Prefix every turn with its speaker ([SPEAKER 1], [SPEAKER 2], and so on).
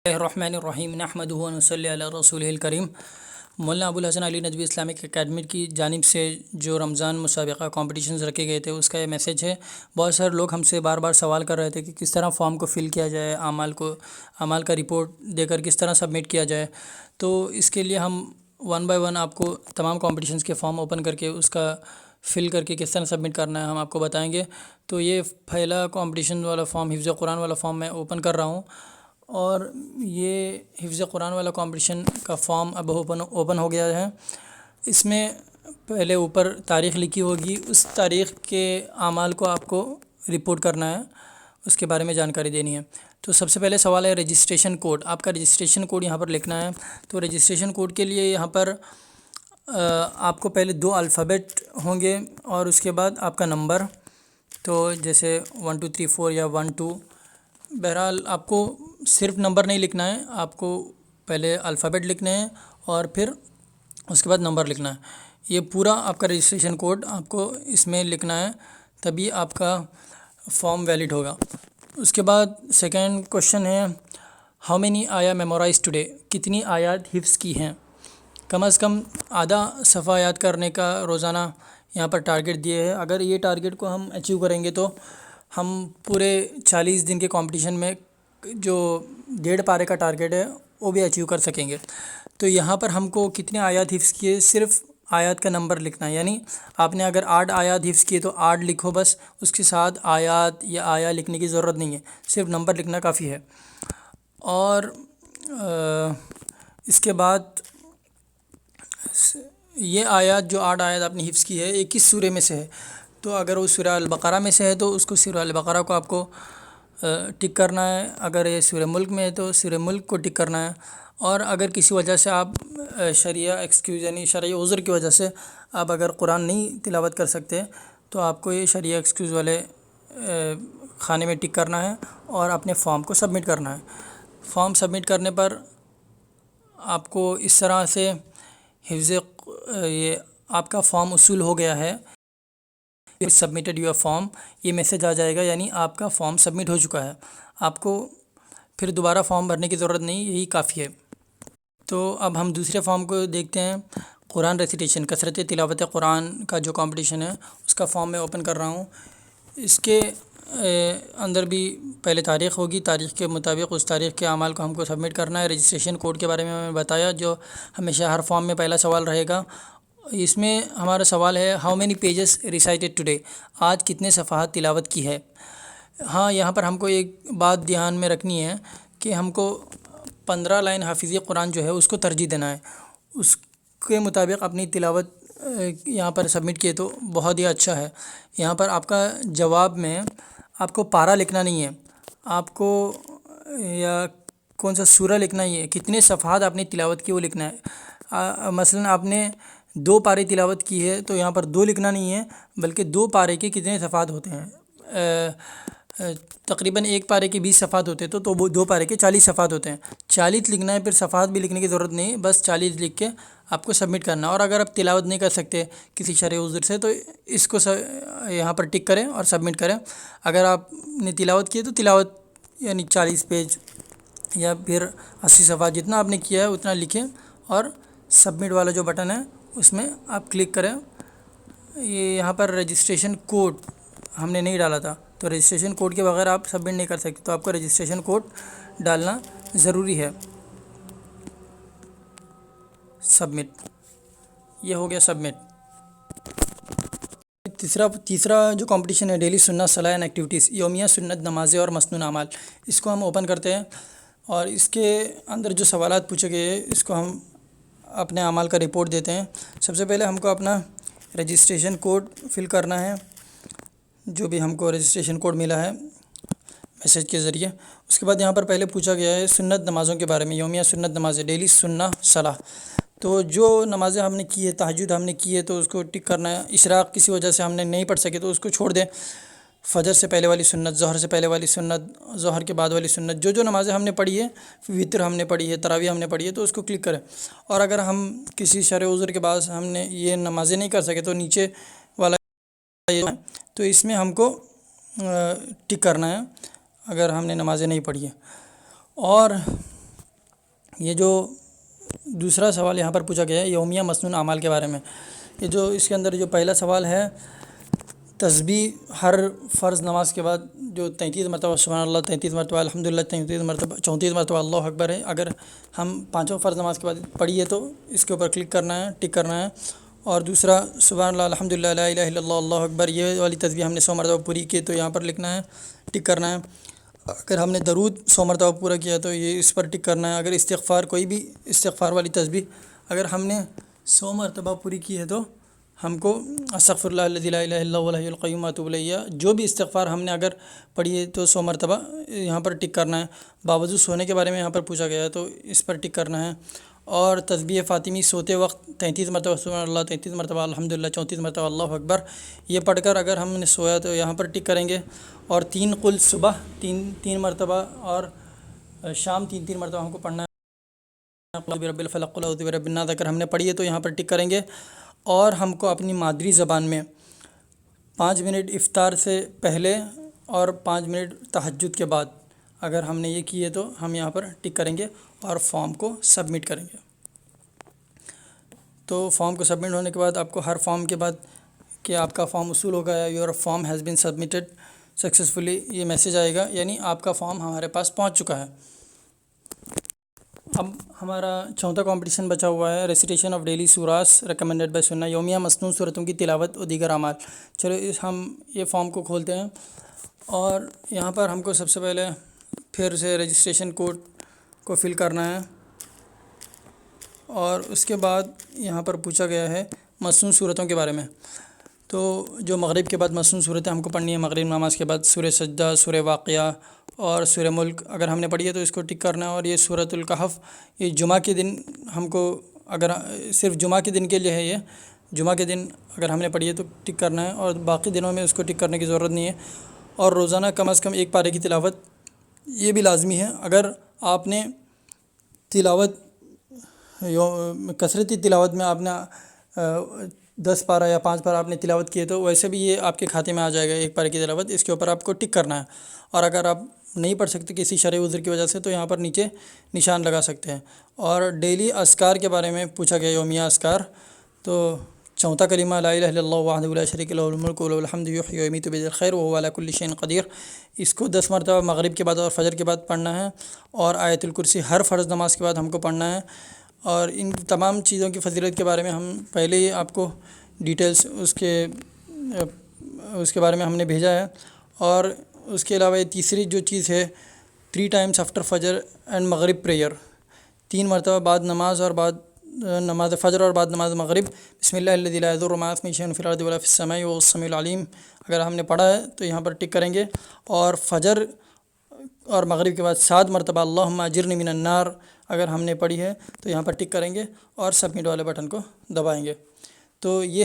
[SPEAKER 1] الرحمن الرحیم نحمدہ و نصلی علی رسولہ الکریم۔ مولانا ابوالحسن علی ندوی اسلامک اکیڈمی کی جانب سے جو رمضان مسابقہ کمپٹیشنز رکھے گئے تھے اس کا یہ میسیج ہے۔ بہت سارے لوگ ہم سے بار بار سوال کر رہے تھے کہ کس طرح فارم کو فل کیا جائے، اعمال کا رپورٹ دے کر کس طرح سبمٹ کیا جائے۔ تو اس کے لیے ہم ون بائی ون آپ کو تمام کمپٹیشنز کے فارم اوپن کر کے اس کا فل کر کے کس طرح سبمٹ کرنا ہے ہم آپ کو بتائیں گے۔ تو یہ پہلا کمپٹیشن والا فارم، حفظ قرآن والا فارم میں اوپن کر رہا ہوں، اور یہ حفظ قرآن والا کمپٹیشن کا فارم اب اوپن ہو گیا ہے۔ اس میں پہلے اوپر تاریخ لکھی ہوگی، اس تاریخ کے اعمال کو آپ کو رپورٹ کرنا ہے، اس کے بارے میں جانکاری دینی ہے۔ تو سب سے پہلے سوال ہے رجسٹریشن کوڈ۔ آپ کا رجسٹریشن کوڈ یہاں پر لکھنا ہے۔ تو رجسٹریشن کوڈ کے لیے یہاں پر آپ کو پہلے 2 الفابیٹ ہوں گے اور اس کے بعد آپ کا نمبر، تو جیسے 1 2 3 4 یا 1 2۔ بہرحال آپ کو صرف نمبر نہیں لکھنا ہے، آپ کو پہلے الفابیٹ لکھنے ہیں اور پھر اس کے بعد نمبر لکھنا ہے۔ یہ پورا آپ کا رجسٹریشن کوڈ آپ کو اس میں لکھنا ہے، تبھی آپ کا فارم ویلڈ ہوگا۔ اس کے بعد سیکنڈ کوشچن ہے ہاؤ مینی آیا میمورائز ٹوڈے۔ کتنی آیات حفظ کی ہیں؟ کم از کم آدھا صفحہ یاد کرنے کا روزانہ یہاں پر ٹارگٹ دیے ہے۔ اگر یہ ٹارگٹ کو ہم اچیو کریں گے تو ہم پورے 40 دن کے کمپٹیشن میں جو 1.5 پارے کا ٹارگٹ ہے وہ بھی اچیو کر سکیں گے۔ تو یہاں پر ہم کو کتنے آیات حفظ کیے، صرف آیات کا نمبر لکھنا ہے، یعنی آپ نے اگر 8 آیات حفظ کیے تو 8 لکھو بس، اس کے ساتھ آیات یا آیا لکھنے کی ضرورت نہیں ہے، صرف نمبر لکھنا کافی ہے۔ اور اس کے بعد یہ آیات جو 8 آیات آپ نے حفظ کی ہے یہ کس سورہ میں سے ہے؟ تو اگر وہ سورہ البقرہ میں سے ہے تو اس کو سورہ البقرہ کو آپ کو ٹک کرنا ہے، اگر یہ سورہ ملک میں ہے تو سورہ ملک کو ٹک کرنا ہے، اور اگر کسی وجہ سے آپ شرعیہ ایکسکیوز یعنی شرعی عذر کی وجہ سے آپ اگر قرآن نہیں تلاوت کر سکتے تو آپ کو یہ شرعیہ ایکسکیوز والے خانے میں ٹک کرنا ہے اور اپنے فارم کو سبمٹ کرنا ہے۔ فارم سبمٹ کرنے پر آپ کو اس طرح سے یہ آپ کا فارم وصول ہو گیا ہے، سبمٹڈ یور فارم، یہ میسیج آ جائے گا، یعنی آپ کا فارم سبمٹ ہو چکا ہے، آپ کو پھر دوبارہ فارم بھرنے کی ضرورت نہیں، یہی کافی ہے۔ تو اب ہم دوسرے فارم کو دیکھتے ہیں، قرآن ریسیٹیشن، کثرت تلاوت قرآن کا جو کمپٹیشن ہے اس کا فارم میں اوپن کر رہا ہوں۔ اس کے اندر بھی پہلے تاریخ ہوگی، تاریخ کے مطابق اس تاریخ کے اعمال کو ہم کو سبمٹ کرنا ہے۔ رجسٹریشن کوڈ کے بارے میں بتایا، جو ہمیشہ ہر فارم میں پہلا سوال رہے گا۔ اس میں ہمارا سوال ہے how many pages recited today, آج کتنے صفحات تلاوت کی ہے؟ ہاں، یہاں پر ہم کو ایک بات دھیان میں رکھنی ہے کہ ہم کو 15 لائن حافظی قرآن جو ہے اس کو ترجیح دینا ہے، اس کے مطابق اپنی تلاوت یہاں پر سبمٹ کیے تو بہت ہی اچھا ہے۔ یہاں پر آپ کا جواب میں آپ کو پارہ لکھنا نہیں ہے، آپ کو یا کون سا سورہ لکھنا ہی ہے، کتنے صفحات آپ نے تلاوت کی وہ لکھنا ہے۔ مثلا آپ نے 2 پارے تلاوت کی ہے تو یہاں پر 2 لکھنا نہیں ہے، بلکہ 2 پارے کے کتنے صفحات ہوتے ہیں، تقریباً 1 پارے کے 20 صفحات ہوتے ہیں تو وہ 2 پارے کے 40 صفحات ہوتے ہیں، 40 لکھنا ہے، پھر صفحات بھی لکھنے کی ضرورت نہیں، بس 40 لکھ کے آپ کو سبمٹ کرنا ہے۔ اور اگر آپ تلاوت نہیں کر سکتے کسی شرعی عذر سے تو اس کو یہاں پر ٹک کریں اور سبمٹ کریں۔ اگر آپ نے تلاوت کی ہے تو تلاوت یعنی 40 پیج یا پھر 80 صفحات جتنا آپ نے کیا ہے اتنا لکھیں اور سبمٹ والا جو بٹن ہے اس میں آپ کلک کریں۔ یہاں پر رجسٹریشن کوڈ ہم نے نہیں ڈالا تھا، تو رجسٹریشن کوڈ کے بغیر آپ سبمٹ نہیں کر سکتے، تو آپ کو رجسٹریشن کوڈ ڈالنا ضروری ہے۔ سبمٹ، یہ ہو گیا سبمٹ۔ تیسرا جو کمپٹیشن ہے ڈیلی سنت صلاح اینڈ ایکٹیویٹیز، یومیہ سنت نمازیں اور مسنون اعمال، اس کو ہم اوپن کرتے ہیں، اور اس کے اندر جو سوالات پوچھے گئے ہیں اس کو ہم اپنے اعمال کا رپورٹ دیتے ہیں۔ سب سے پہلے ہم کو اپنا رجسٹریشن کوڈ فل کرنا ہے، جو بھی ہم کو رجسٹریشن کوڈ ملا ہے میسیج کے ذریعے۔ اس کے بعد یہاں پر پہلے پوچھا گیا ہے سنت نمازوں کے بارے میں، یومیہ سنت نمازیں، ڈیلی سنت صلاح، تو جو نمازیں ہم نے کی ہے، تہجد ہم نے کی ہے تو اس کو ٹک کرنا ہے۔ اشراق کسی وجہ سے ہم نے نہیں پڑھ سکے تو اس کو چھوڑ دیں۔ فجر سے پہلے والی سنت، ظہر سے پہلے والی سنت، ظہر کے بعد والی سنت، جو نمازیں ہم نے پڑھی ہے، وتر ہم نے پڑھی ہے، تراویح ہم نے پڑھی ہے، تو اس کو کلک کریں۔ اور اگر ہم کسی شرعی عذر کے بعد ہم نے یہ نمازیں نہیں کر سکے تو نیچے والا تو اس میں ہم کو ٹک کرنا ہے اگر ہم نے نمازیں نہیں پڑھی ہے۔ اور یہ جو دوسرا سوال یہاں پر پوچھا گیا ہے یومیہ مسنون اعمال کے بارے میں، یہ جو اس کے اندر جو پہلا سوال ہے تسبیح ہر فرض نماز کے بعد جو 33 مرتبہ سبحان اللہ، 33 مرتبہ الحمدللہ، 33 مرتبہ 34 مرتبہ اللہ اکبر ہے، اگر ہم پانچوں فرض نماز کے بعد پڑھیے تو اس کے اوپر کلک کرنا ہے، ٹک کرنا ہے۔ اور دوسرا سبحان اللہ الحمدللہ لا الہ الا اللہ اللہ اکبر، یہ والی تسبیح ہم نے 100 مرتبہ پوری کی تو یہاں پر لکھنا ہے، ٹک کرنا ہے۔ اگر ہم نے درود 100 مرتبہ پورا کیا تو یہ اس پر ٹک کرنا ہے۔ اگر استغفار کوئی بھی استغفار والی تسبیح اگر ہم نے 100 مرتبہ پوری کی ہے تو ہم کو استغفر اللہ الذی لا الہ الا هو الحی القیوم واتوب الیہ، جو بھی استغفار ہم نے اگر پڑھی ہے تو 100 مرتبہ یہاں پر ٹک کرنا ہے۔ باوضو سونے کے بارے میں یہاں پر پوچھا گیا ہے تو اس پر ٹک کرنا ہے۔ اور تسبیح فاطمی سوتے وقت 33 مرتبہ سبحان اللہ، 33 مرتبہ الحمدللہ، 34 مرتبہ اللہ اکبر، یہ پڑھ کر اگر ہم نے سویا تو یہاں پر ٹک کریں گے۔ اور 3 قل صبح تین مرتبہ اور شام 3 مرتبہ ہم کو پڑھنا ہے۔ قل برب الفلق قل اعوذ برب الناس اگر ہم نے پڑھی ہے تو یہاں پر ٹک کریں گے۔ اور ہم کو اپنی مادری زبان میں 5 منٹ افطار سے پہلے اور 5 منٹ تہجد کے بعد اگر ہم نے یہ کی ہے تو ہم یہاں پر ٹک کریں گے اور فارم کو سبمٹ کریں گے۔ تو فارم کو سبمٹ ہونے کے بعد آپ کو ہر فارم کے بعد کہ آپ کا فارم وصول ہو گیا، your form has been submitted successfully, یہ میسیج آئے گا، یعنی آپ کا فارم ہمارے پاس پہنچ چکا ہے۔ اب ہمارا چوتھا کمپٹیشن بچا ہوا ہے recitation of daily surahs recommended by Sunnah, یومیہ مسنون صورتوں کی تلاوت و دیگر اعمال۔ چلو ہم یہ فارم کو کھولتے ہیں اور یہاں پر ہم کو سب سے پہلے پھر سے رجسٹریشن کوڈ کو فل کرنا ہے، اور اس کے بعد یہاں پر پوچھا گیا ہے مسنون صورتوں کے بارے میں۔ تو جو مغرب کے بعد مسنون صورتیں ہم کو پڑھنی ہے، مغرب نماز کے بعد سورہ سجدہ، سورہ واقعہ اور سورہ ملک اگر ہم نے پڑھی ہے تو اس کو ٹک کرنا ہے۔ اور یہ سورۃ الکہف یہ جمعہ کے دن ہم کو اگر صرف جمعہ کے دن کے لیے ہے، یہ جمعہ کے دن اگر ہم نے پڑھی ہے تو ٹک کرنا ہے، اور باقی دنوں میں اس کو ٹک کرنے کی ضرورت نہیں ہے۔ اور روزانہ کم از کم 1 پارے کی تلاوت یہ بھی لازمی ہے۔ اگر آپ نے تلاوت کثرتی تلاوت میں آپ نے 10 پارہ یا 5 پارہ آپ نے تلاوت کیے تو ویسے بھی یہ آپ کے کھاتے میں آ جائے گا 1 پارے کی تلاوت، اس کے اوپر آپ کو ٹک کرنا ہے۔ اور اگر آپ نہیں پڑھ سکتے کسی شرعی عذر کی وجہ سے تو یہاں پر نیچے نشان لگا سکتے ہیں۔ اور ڈیلی اذکار کے بارے میں پوچھا گیا، یومیہ اذکار، تو چوتھا کلمہ لا الہ الا اللہ وحدہ لا شریک لہ الملک ولہ الحمد یحیی ویمیت بیدہ الخیر وہو علی کل شیء قدیر، اس کو 10 مرتبہ مغرب کے بعد اور فجر کے بعد پڑھنا ہے۔ اور آیت الکرسی ہر فرض نماز کے بعد ہم کو پڑھنا ہے۔ اور ان تمام چیزوں کی فضیلت کے بارے میں ہم پہلے ہی آپ کو ڈیٹیلز اس کے بارے میں ہم نے بھیجا ہے۔ اور اس کے علاوہ یہ تیسری جو چیز ہے 3 ٹائمز آفٹر فجر اینڈ مغرب پریئر، 3 مرتبہ بعد نماز اور بعد نماز فجر اور بعد نماز مغرب، بسم اللہ الذی لا یضر مع اسمہ شیء فی الارض ولا فی السماء وهو السمیع العلیم، اگر ہم نے پڑھا ہے تو یہاں پر ٹک کریں گے۔ اور فجر اور مغرب کے بعد 7 مرتبہ اللہم اجرنی من النار اگر ہم نے پڑھی ہے تو یہاں پر ٹک کریں گے اور سبمٹ والے بٹن کو دبائیں گے۔ تو یہ